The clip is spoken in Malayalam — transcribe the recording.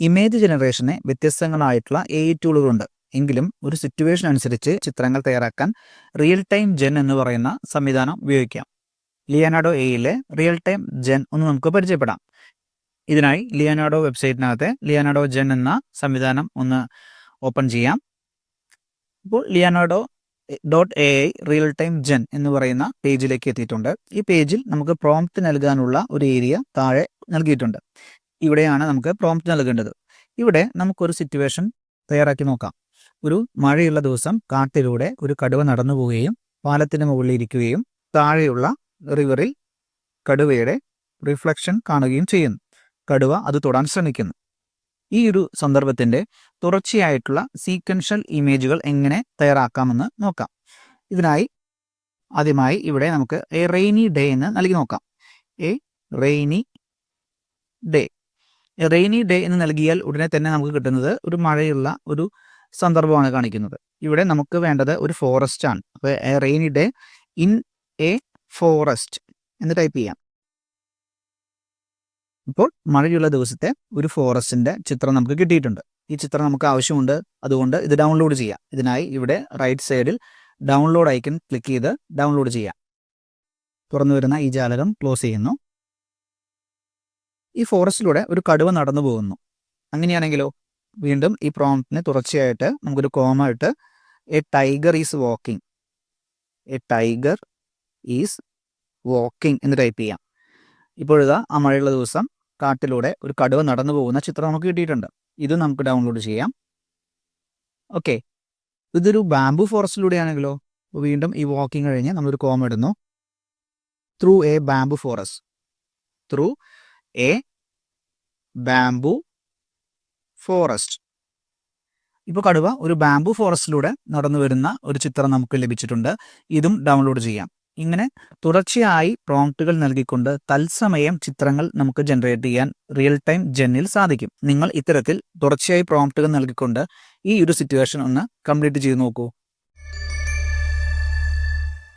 ഇമേജ് ജനറേഷന് വ്യത്യസ്തങ്ങളായിട്ടുള്ള AI ടൂളുകളുണ്ട്. എങ്കിലും ഒരു സിറ്റുവേഷൻ അനുസരിച്ച് ചിത്രങ്ങൾ തയ്യാറാക്കാൻ റിയൽ ടൈം ജെൻ എന്ന് പറയുന്ന സംവിധാനം ഉപയോഗിക്കാം. ലിയനാർഡോ എയിലെ റിയൽ ടൈം ജെൻ ഒന്ന് നമുക്ക് പരിചയപ്പെടാം. ഇതിനായി ലിയനാർഡോ വെബ്സൈറ്റിനകത്തെ ലിയനാർഡോ ജെൻ എന്ന സംവിധാനം ഒന്ന് ഓപ്പൺ ചെയ്യാം. ഇപ്പോൾ Leonardo .ai real time gen എന്ന് പറയുന്ന പേജിലേക്ക് എത്തിയിട്ടുണ്ട്. ഈ പേജിൽ നമുക്ക് പ്രോംപ്റ്റ് നൽകാനുള്ള ഒരു ഏരിയ താഴെ നൽകിയിട്ടുണ്ട്. ഇവിടെയാണ് നമുക്ക് പ്രോംപ്റ്റ് നൽകേണ്ടത്. ഇവിടെ നമുക്കൊരു സിറ്റുവേഷൻ തയ്യാറാക്കി നോക്കാം. ഒരു മഴയുള്ള ദിവസം കാട്ടിലൂടെ ഒരു കടുവ നടന്നു പോവുകയും പാലത്തിന് മുകളിൽ ഇരിക്കുകയും താഴെയുള്ള റിവറിൽ കടുവയുടെ റിഫ്ലക്ഷൻ കാണുകയും ചെയ്യുന്നു. കടുവ അത് തൊടാൻ ശ്രമിക്കുന്നു. ഈ ഒരു സന്ദർഭത്തിന്റെ തുടർച്ചയായിട്ടുള്ള സീക്വൻഷ്യൽ ഇമേജുകൾ എങ്ങനെ തയ്യാറാക്കാമെന്ന് നോക്കാം. ഇതിനായി ആദ്യമായി ഇവിടെ നമുക്ക് എ റെയിനി ഡേ എന്ന് നൽകി നോക്കാം. A rainy day rainy day എന്ന് നൽകിയാൽ ഉടനെ തന്നെ നമുക്ക് കിട്ടുന്നത് ഒരു മഴയുള്ള ഒരു സന്ദർഭമാണ് കാണിക്കുന്നത്. ഇവിടെ നമുക്ക് വേണ്ടത് ഒരു ഫോറസ്റ്റ് ആണ്. അപ്പോൾ A rainy day in A forest എന്ന് ടൈപ്പ് ചെയ്യാം. ഇപ്പോൾ മഴയുള്ള ദിവസത്തെ ഒരു ഫോറസ്റ്റിന്റെ ചിത്രം നമുക്ക് കിട്ടിയിട്ടുണ്ട്. ഈ ചിത്രം നമുക്ക് ആവശ്യമുണ്ട്, അതുകൊണ്ട് ഇത് ഡൗൺലോഡ് ചെയ്യാം. ഇതിനായി ഇവിടെ റൈറ്റ് സൈഡിൽ ഡൗൺലോഡ് ഐക്കൺ ക്ലിക്ക് ചെയ്ത് ഡൗൺലോഡ് ചെയ്യാം. തുറന്നു വരുന്ന ഈ ജാലകം ക്ലോസ് ചെയ്യുന്നു. ഈ ഫോറസ്റ്റിലൂടെ ഒരു കടുവ നടന്നു പോകുന്നു. അങ്ങനെയാണെങ്കിലോ വീണ്ടും ഈ പ്രോംപ്റ്റിന് തുടർച്ചയായിട്ട് നമുക്കൊരു കോമ ഇട്ട് A tiger is walking, A tiger is walking എന്ന് ടൈപ്പ് ചെയ്യാം. ഇപ്പോഴിതാ ആ മഴയുള്ള ദിവസം കാട്ടിലൂടെ ഒരു കടുവ നടന്നു പോകുന്ന ചിത്രം നമുക്ക് കിട്ടിയിട്ടുണ്ട്. ഇത് നമുക്ക് ഡൗൺലോഡ് ചെയ്യാം. ഓക്കെ, ഇതൊരു ബാംബു ഫോറസ്റ്റിലൂടെയാണെങ്കിലോ വീണ്ടും ഈ വാക്കിംഗ് കഴിഞ്ഞ് നമ്മളൊരു കോമ ഇടുന്നു. Through A bamboo forest, through A bamboo forest. ഇപ്പോൾ കടുവ ഒരു ബാംബു ഫോറസ്റ്റിലൂടെ നടന്നു വരുന്ന ഒരു ചിത്രം നമുക്ക് ലഭിച്ചിട്ടുണ്ട്. ഇതും ഡൗൺലോഡ് ചെയ്യാം. ഇങ്ങനെ തുടർച്ചയായി പ്രോംപ്റ്റുകൾ നൽകിക്കൊണ്ട് തത്സമയം ചിത്രങ്ങൾ നമുക്ക് ജനറേറ്റ് ചെയ്യാൻ റിയൽ ടൈം ജെന്നിൽ സാധിക്കും. നിങ്ങൾ ഇത്തരത്തിൽ തുടർച്ചയായി പ്രോംപ്റ്റുകൾ നൽകിക്കൊണ്ട് ഈ ഒരു സിറ്റുവേഷൻ ഒന്ന് കംപ്ലീറ്റ് ചെയ്ത് നോക്കൂ.